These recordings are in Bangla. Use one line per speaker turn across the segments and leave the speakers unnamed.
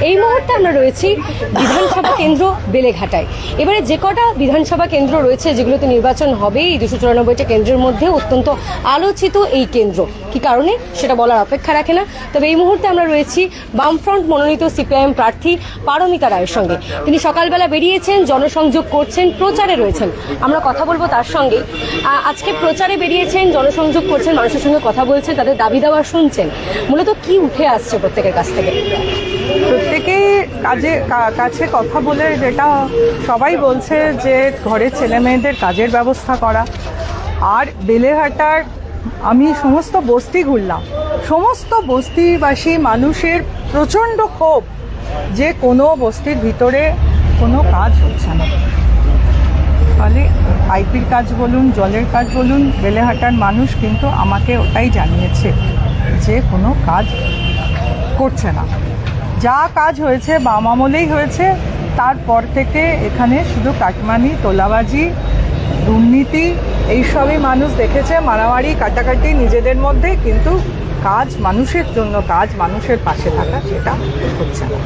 এই মুহূর্তে আমরা রয়েছি বিধানসভা কেন্দ্র বেলেঘাটায়। এবারে যে কটা বিধানসভা কেন্দ্র রয়েছে যেগুলোতে নির্বাচন হবে, এই 294টা কেন্দ্রের মধ্যে অত্যন্ত আলোচিত এই কেন্দ্র। কি কারণে সেটা বলার অপেক্ষা রাখে না। তবে এই মুহূর্তে আমরা রয়েছি বামফ্রন্ট মনোনীত সিপিআইএম প্রার্থী পারমিতা রায়ের সঙ্গে। তিনি সকালবেলা বেরিয়েছেন, জনসংযোগ করছেন, প্রচারে রয়েছেন। আমরা কথা বলবো তার সঙ্গে। আজকে প্রচারে বেরিয়েছেন, জনসংযোগ করছেন, মানুষের সঙ্গে কথা বলছেন, তাদের দাবি দাওয়া শুনছেন। মূলত কি উঠে আসছে প্রত্যেকের কাছ থেকে?
প্রত্যেকেই কাছে কথা বলে যেটা সবাই বলছে যে ঘরের ছেলে মেয়েদের কাজের ব্যবস্থা করা। আর বেলেঘাটার আমি সমস্ত বস্তি ঘুরলাম, সমস্ত বস্তিবাসী মানুষের প্রচণ্ড ক্ষোভ যে কোনো বস্তির ভিতরে কোনো কাজ হচ্ছে না। ফলে আইপির কাজ বলুন, জলের কাজ বলুন, বেলেঘাটার মানুষ কিন্তু আমাকে ওটাই জানিয়েছে যে কোনো কাজ করছে না। যা কাজ হয়েছে বাম আমলেই হয়েছে, তারপর থেকে এখানে শুধু কাটমানি, তোলাবাজি, দুর্নীতি এইসবই মানুষ দেখেছে, মারামারি, কাটাকাটি নিজেদের মধ্যে, কিন্তু কাজ মানুষের জন্য, কাজ মানুষের পাশে থাকা, সেটা হচ্ছে না।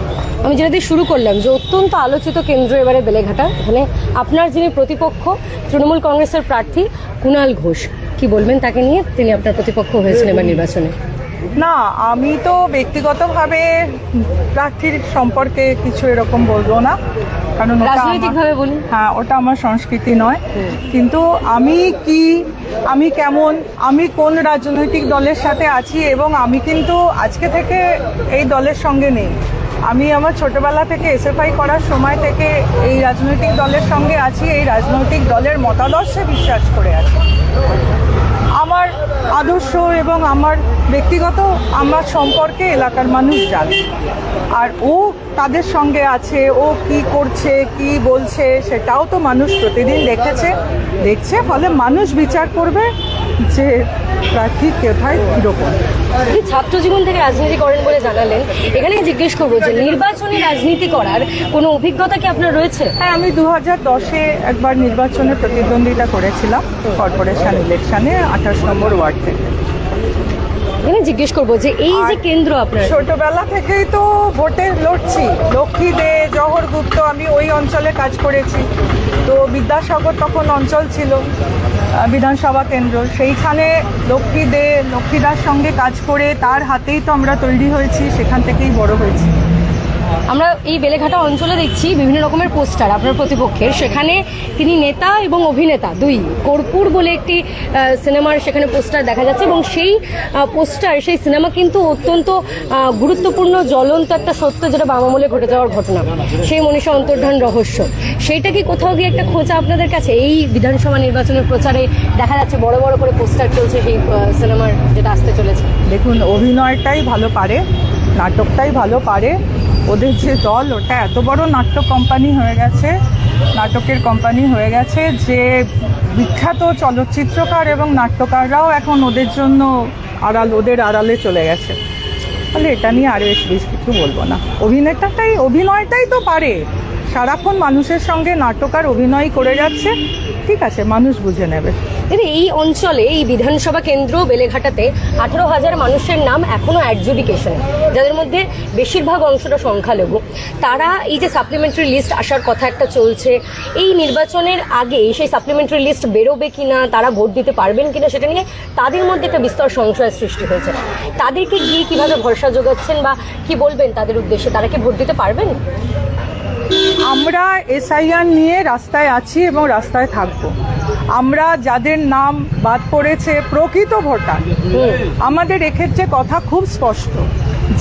আমি যেটা দিয়ে শুরু করলাম যে অত্যন্ত আলোচিত কেন্দ্র এবারে বেলেঘাটা, এখানে আপনার যিনি প্রতিপক্ষ তৃণমূল কংগ্রেসের প্রার্থী কুণাল ঘোষ, কি বলবেন তাকে নিয়ে? তিনি আপনার প্রতিপক্ষ হয়েছেন এবার নির্বাচনে।
না, আমি তো ব্যক্তিগতভাবে প্রার্থীর সম্পর্কে কিছু এরকম বলবো না, কারণ
রাজনৈতিকভাবে বলুন।
হ্যাঁ, ওটা আমার সংস্কৃতি নয়। কিন্তু আমি কেমন, আমি কোন রাজনৈতিক দলের সাথে আছি, এবং আমি কিন্তু আজকে থেকে এই দলের সঙ্গে নেই। আমি আমার ছোটবেলা থেকে এসএফআই করার সময় থেকে এই রাজনৈতিক দলের সঙ্গে আছি, এই রাজনৈতিক দলের মতাদর্শে বিশ্বাস করে আছি। আমার আদর্শ এবং আমার ব্যক্তিগত আমার সম্পর্কে এলাকার মানুষ জানে, আর ও তাদের সঙ্গে আছে, ও কি করছে, কি বলছে, সেটাও তো মানুষ প্রতিদিন দেখছে। ফলে মানুষ বিচার করবে যে প্রার্থী কোথায় কীরকম।
আপনি ছাত্র জীবন থেকে রাজনীতি করেন বলে জানালেন, এখানে জিজ্ঞেস করবো যে নির্বাচনে রাজনীতি করার কোনো অভিজ্ঞতা কি আপনার রয়েছে?
হ্যাঁ, আমি 2010-এ একবার নির্বাচনে প্রতিদ্বন্দ্বিতা করেছিলাম, কর্পোরেশন ইলেকশনে 28 নম্বর ওয়ার্ড থেকে।
এখানে জিজ্ঞেস করবো যে এই যে কেন্দ্র আপনার,
ছোটবেলা থেকেই তো ভোটে লড়ছি। লক্ষ্মী দে, জহর গুপ্ত, আমি ওই অঞ্চলে কাজ করেছি। তো বিদ্যাসাগর তখন অঞ্চল ছিল বিধানসভা কেন্দ্র, সেইখানে লক্ষ্মীদার সঙ্গে কাজ করে তার হাতেই তো আমরা তৈরি হয়েছি, সেখান থেকেই বড় হয়েছি।
আমরা এই বেলেঘাটা অঞ্চলে দেখছি বিভিন্ন রকমের পোস্টার আপনার প্রতিপক্ষের, সেখানে তিনি নেতা এবং অভিনেতা দুই। কর্পূর বলে একটি সিনেমার সেখানে পোস্টার দেখা যাচ্ছে, এবং সেই পোস্টার, সেই সিনেমা কিন্তু অত্যন্ত গুরুত্বপূর্ণ, জ্বলন্ত একটা সত্য, যেটা বাম আমলে ঘটে যাওয়ার ঘটনা, সেই মনীষা অন্তর্ধান রহস্য। সেইটা কি কোথাও গিয়ে একটা খোঁজা আপনাদের কাছে? এই বিধানসভা নির্বাচনের প্রচারে দেখা যাচ্ছে বড় বড় করে পোস্টার চলছে সেই সিনেমার, যেটা আসতে চলেছে।
দেখুন, অভিনয়টাই ভালো পারে, নাটকটাই ভালো পারে। ওদের যে দল, ওটা এত বড় নাটকের কোম্পানি হয়ে গেছে যে বিখ্যাত চলচ্চিত্রকার এবং নাট্যকাররাও এখন ওদের জন্য ওদের আড়ালে চলে গেছে। তাহলে এটা নিয়ে আরও বেশ কিছু বলবো না। অভিনয়টাই তো পারে, সারাক্ষণ মানুষের সঙ্গে নাটক আর অভিনয় করে যাচ্ছে। ঠিক আছে, মানুষ বুঝে নেবে।
এই অঞ্চলে, এই বিধানসভা কেন্দ্র বেলেঘাটাতে 18,000 মানুষের নাম এখনো অ্যাডজুডিকেশনে, যাদের মধ্যে বেশিরভাগ অংশটা সংখ্যালঘু। তারা এই যে সাপ্লিমেন্টারি লিস্ট আসার কথা একটা চলছে, এই নির্বাচনের আগে সেই সাপ্লিমেন্টারি লিস্ট বেরোবে কিনা, তারা ভোট দিতে পারবেন কিনা, সেটা নিয়ে তাদের মধ্যে একটা বিস্তর সংশয়ের সৃষ্টি হয়েছে। তাদেরকে গিয়ে কিভাবে ভরসা যোগাচ্ছেন বা কি বলবেন তাদের উদ্দেশ্যে? তারা কি ভোট দিতে পারবেন?
আমরা এসআইআর নিয়ে রাস্তায় আছি এবং রাস্তায় থাকব। আমরা যাদের নাম বাদ পড়েছে প্রকৃত ভোটার, আমাদের এক্ষেত্রে কথা খুব স্পষ্ট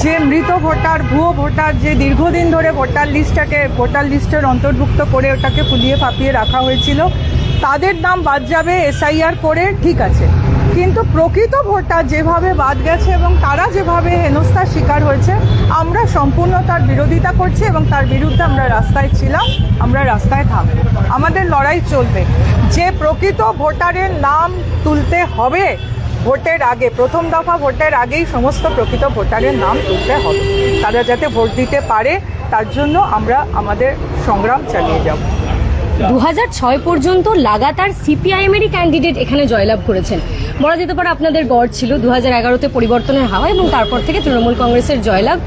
যে মৃত ভোটার, ভুয়ো ভোটার, যে দীর্ঘদিন ধরে ভোটার লিস্টের অন্তর্ভুক্ত করে ওটাকে ফুলিয়ে ফাঁপিয়ে রাখা হয়েছিল, তাদের নাম বাদ যাবে এসআইআর করে, ঠিক আছে। কিন্তু প্রকৃত ভোটার যেভাবে বাদ গেছে এবং তারা যেভাবে হেনস্থার শিকার হয়েছে, আমরা সম্পূর্ণ তার বিরোধিতা করছি এবং তার বিরুদ্ধে আমরা রাস্তায় ছিলাম, আমরা রাস্তায় থাকব। আমাদের লড়াই চলবে যে প্রকৃত ভোটারের নাম তুলতে হবে ভোটের আগে, প্রথম দফা ভোটের আগেই সমস্ত প্রকৃত ভোটারের নাম তুলতে হবে। তারা যাতে ভোট দিতে পারে, তার জন্য আমরা আমাদের সংগ্রাম চালিয়ে যাব।
2006 পর্যন্ত লাগাতার সিপিআইএমেরই ক্যান্ডিডেট এখানে জয়লাভ করেছেন। বলা যেতে পারে আপনাদের গড় ছিল 2011-তে পরিবর্তনের হাওয়া এবং তারপর থেকে তৃণমূল কংগ্রেসের জয়লাভ,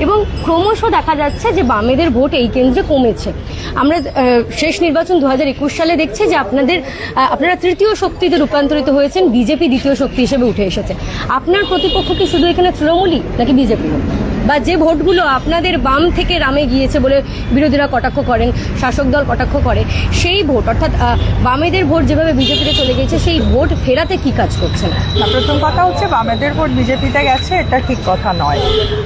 এবং ক্রমশ দেখা যাচ্ছে যে বামেদের ভোট এই কেন্দ্রে কমেছে। আমরা শেষ নির্বাচন 2021 সালে দেখছি যে আপনারা তৃতীয় শক্তিতে রূপান্তরিত হয়েছেন, বিজেপি দ্বিতীয় শক্তি হিসেবে উঠে এসেছে। আপনার প্রতিপক্ষ কি শুধু এখানে তৃণমূলই নাকি বিজেপি? বা যে ভোটগুলো আপনাদের বাম থেকে রামে গিয়েছে বলে বিরোধীরা কটাক্ষ করেন, শাসক দল কটাক্ষ করে, সেই ভোট অর্থাৎ বামেদের ভোট যেভাবে বিজেপিতে চলে গেছে সেই ভোট ফেরাতে কি কাজ করছেন?
প্রথম কথা হচ্ছে বামেদের ভোট বিজেপিতে গেছে, এটা ঠিক কথা নয়।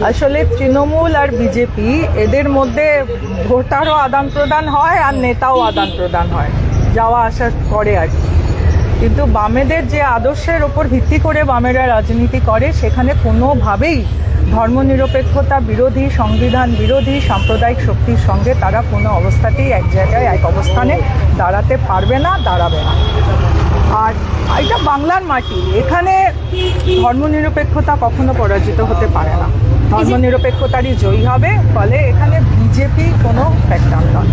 আসলে তৃণমূল আর বিজেপি এদের মধ্যে ভোটারও আদান প্রদান হয় আর নেতাও আদান প্রদান হয়, যাওয়া আসা করে আর কি। কিন্তু বামেদের যে আদর্শের ওপর ভিত্তি করে বামেরা রাজনীতি করে সেখানে কোনোভাবেই ধর্মনিরপেক্ষতা বিরোধী, সংবিধান বিরোধী সাম্প্রদায়িক শক্তির সঙ্গে তারা কোনো অবস্থাতেই এক জায়গায় এক অবস্থানে দাঁড়াতে পারবে না, দাঁড়াবে না। আর এটা বাংলার মাটি, এখানে ধর্মনিরপেক্ষতা কখনো পরাজিত হতে পারে না, ধর্মনিরপেক্ষতারই জয়ী হবে। ফলে এখানে বিজেপি কোনো ফ্যাক্টর নয়,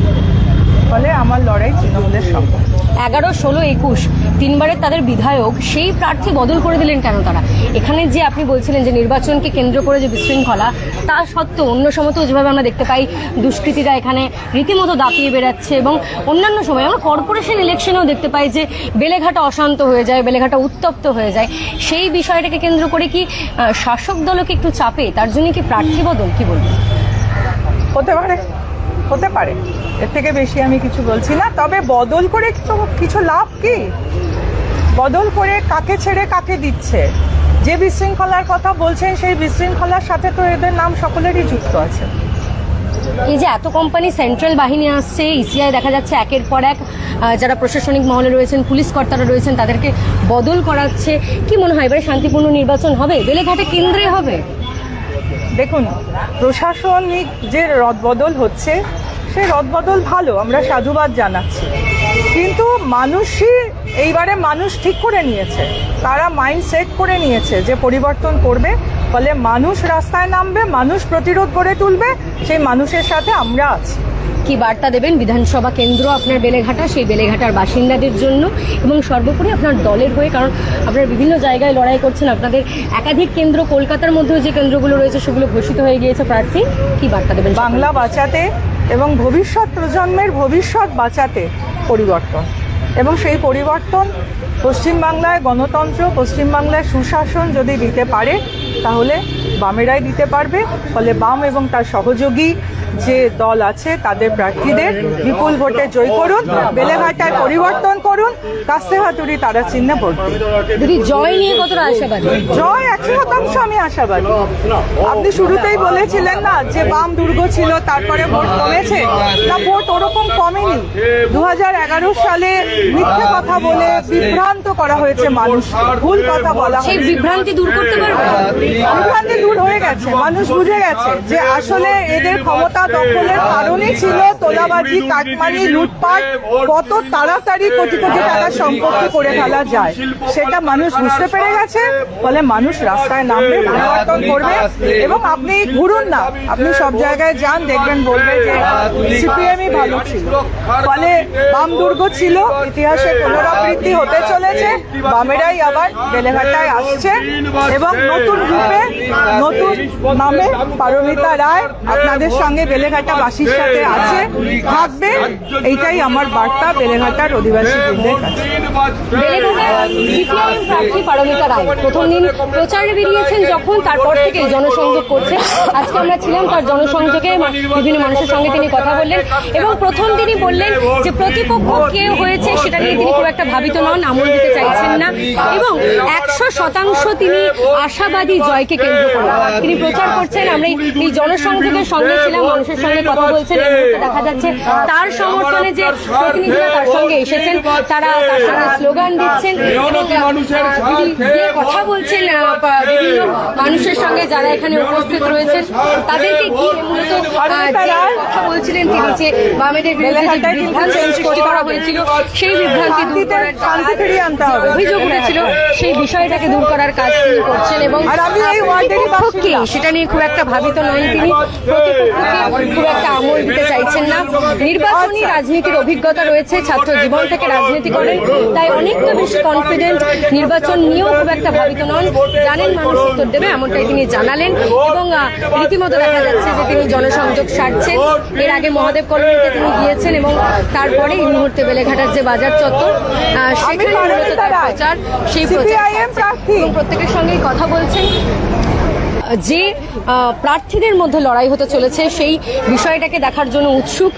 ফলে আমার লড়াই তৃণমূলের সঙ্গে।
11, 16, 21 তিনবারের তাদের বিধায়ক, সেই প্রার্থী বদল করে দিলেন কেন তারা? এখানে যে আপনি বলছিলেন যে নির্বাচনকে কেন্দ্র করে যে বিশৃঙ্খলা, তা সত্ত্বেও অন্য সময় তো যেভাবে আমরা দেখতে পাই দুষ্কৃতীরা এখানে রীতিমতো দাপিয়ে বেড়াচ্ছে, এবং অন্যান্য সময় আমরা কর্পোরেশন ইলেকশনেও দেখতে পাই যে বেলেঘাটা অশান্ত হয়ে যায়, বেলেঘাটা উত্তপ্ত হয়ে যায়। সেই বিষয়টাকে কেন্দ্র করে কি শাসক দলকে একটু চাপে, তার জন্য কি প্রার্থী বদল? কি বলবেন?
হতে পারে, এর থেকে বেশি আমি কিছু বলছি না। তবে বদল করে কিছু লাভ কি? বদল করে কাকে ছেড়ে কাকে দিচ্ছে? যে বিশৃঙ্খলার কথা বলছেন সেই বিশৃঙ্খলার সাথে তো এদের নাম সকলেরই যুক্ত আছে।
এই যে এত কোম্পানি, সেন্ট্রাল বাহিনী আসছে, ইসিআই দেখা যাচ্ছে একের পর এক যারা প্রশাসনিক মহলে রয়েছেন, পুলিশ কর্তারা রয়েছেন, তাদেরকে বদল করাচ্ছে। কি মনে হয় এবারে শান্তিপূর্ণ নির্বাচন হবে? বেলেঘাটে কেন্দ্রে হবে?
দেখুন, প্রশাসনিক যে রদবদল হচ্ছে সেই রদবদল ভালো, আমরা সাধুবাদ জানাচ্ছি। কিন্তু এইবারে মানুষ ঠিক করে নিয়েছে, তারা মাইন্ড সেট করে নিয়েছে যে পরিবর্তন করবে। ফলে মানুষ রাস্তায় নামবে, মানুষ প্রতিরোধ করে তুলবে, সেই মানুষের সাথে আমরা আছি।
কি বার্তা দেবেন বিধানসভা কেন্দ্র আপনার বেলেঘাটা, সেই বেলেঘাটার বাসিন্দাদের জন্য এবং সর্বোপরি আপনার দলের হয়ে? কারণ আপনারা বিভিন্ন জায়গায় লড়াই করছেন, আপনাদের একাধিক কেন্দ্র, কলকাতার মধ্যেও যে কেন্দ্রগুলো রয়েছে সেগুলো ঘোষিত হয়ে গিয়েছে প্রার্থী। কি বার্তা দেবেন?
বাংলা বাঁচাতে এবং ভবিষ্যৎ প্রজন্মের ভবিষ্যৎ বাঁচাতে পরিবর্তন, এবং সেই পরিবর্তন পশ্চিমবাংলায় গণতন্ত্র, পশ্চিমবাংলায় সুশাসন যদি দিতে পারে তাহলে বামেরাই দিতে পারবে। ফলে বাম এবং তার সহযোগী যে দল আছে তাদের প্রার্থীদের বিপুল ভোটে জয় করুন, বেলেঘাটায় পরিবর্তন করুন, কাস্তে হাতুড়ি তারা চিহ্নে ভোট দিন।
যদি জয় নিয়ে কতটা আশাবাদী?
জয় 100% আমি আশাবাদী। আপনি শুরুতেই বলেছিলেন না যে বাম দুর্গ ছিল তারপরে ভোট কমেছে, না, ভোট ওরকম কমেনি। 2011 সালে মিথ্যে কথা বলে বিভ্রান্ত করা হয়েছে মানুষ, ভুল কথা বলা,
সেই বিভ্রান্তি দূর করতে পারবে?
বিভ্রান্তি দূর হয়ে গেছে, মানুষ বুঝে গেছে যে আসলে এদের ক্ষমতা দখলের কারণে ছিল তোলাবাজি, কাটমানি, লুটপাট, কত তাড়াতাড়ি কোটি কোটি টাকার সম্পত্তি করে ফেলা যায়, সেটা মানুষ বুঝতে পেরে গেছে। ফলে মানুষ রাস্তায় নামবে, পরিবর্তন করবে। এবং আপনি ঘুরুন না, আপনি সব জায়গায় যান, দেখবেন বলবে যে সিপিএমই ভালো ছিল। ফলে বাম দুর্গ ছিল, ইতিহাসে পুনরাবৃত্তি হতে চলেছে। বামেরাই আবার বেলেঘাটায় আসছে এবং নতুন রূপে, নতুন নামে পারমিতা রায় আপনাদের সঙ্গে বেলেঘাটাবাসীর সাথে আছে, থাকবে। এইটাই আমার বার্তা বেলেঘাটার অধিবাসীদের কাছে।
বেলেঘাটার সিপিআইএম প্রার্থী পারমিতা রায় প্রথম দিন প্রচারে বেরিয়েছেন যখন, তারপর থেকে জনসংযোগ করছেন। আজকে আমরা ছিলাম তার জনসংযোগে, বিভিন্ন মানুষের সঙ্গে তিনি কথা বললেন এবং প্রথম দিনই বললেন যে প্রতিপক্ষ কে হয়েছে সেটা নিয়ে তিনি খুব একটা ভাবিত নন, আমল দিতে চাইছেন না এবং 100% তিনি আশাবাদী জয়কে কেন্দ্র করে তিনি প্রচার করছেন। আমরা এই জনসংযোগের সঙ্গে ছিলাম, মানুষের সঙ্গে কথা বলছেন। এই মুহূর্তে দেখা যাচ্ছে তার সমর্থনে যে প্রতিনিধিরা তার সঙ্গে এসেছেন, তারা তার সঙ্গে স্লোগান দিচ্ছেন এবং যে কথা বলছেন বিভিন্ন মানুষের সঙ্গে যারা এখানে উপস্থিত রয়েছেন তাদেরকে কি মূলত কথা বলছিলেন তিনি যে বামেদের বিরুদ্ধে যে বিভ্রান্তি সৃষ্টি করা হয়েছিল সেই বিভ্রান্তি দূর করার অভিযোগ উঠেছিল, সেই বিষয়টাকে দূর করার কাজ তিনি করছেন এবং প্রতিপক্ষকে সেটা নিয়ে খুব একটা ভাবিত নন তিনি, প্রতিপক্ষকে খুব একটা আমল দিতে চাইছেন না। নির্বাচনী রাজনীতির অভিজ্ঞতা রয়েছে, ছাত্র জীবন থেকে রাজনীতি করেন, তাই অনেকটা বেশি কনফিডেন্ট, নির্বাচন নিয়েও খুব একটা ভাবিত নন, জানেন মানুষ উত্তর দেবে, এমনটাই তিনি জানালেন। এবং রীতিমতো দেখা যাচ্ছে যে তিনি জনসংযোগ সারছেন। এর আগে মহাদেব কলোনিতে তিনি গিয়েছেন এবং তারপরে এই মুহূর্তে বেলেঘাটার যে বাজার চত্বর, সেখানে মূলত তার প্রচার, সেই প্রচার এবং প্রত্যেকের সঙ্গেই কথা বলছেন। যে প্রার্থীদের মধ্যে লড়াই হতে চলেছে সেই বিষয়টাকে দেখার জন্য উৎসুক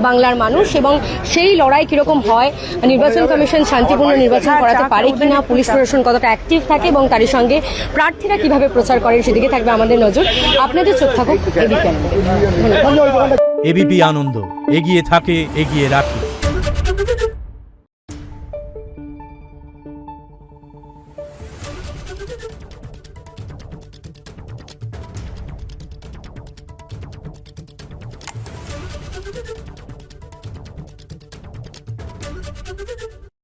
বাংলার মানুষ, এবং সেই লড়াই কিরকম হয়, নির্বাচন কমিশন শান্তিপূর্ণ নির্বাচন করাতে পারে কিনা, পুলিশ প্রশাসন কতটা অ্যাক্টিভ থাকে এবং তারই সঙ্গে প্রার্থীরা কিভাবে প্রচার করেন সেদিকে থাকবে আমাদের নজর। আপনাদের চোখ থাকুক এবিপি আনন্দে।
এবিপি আনন্দ, এগিয়ে থাকে, এগিয়ে রাখে।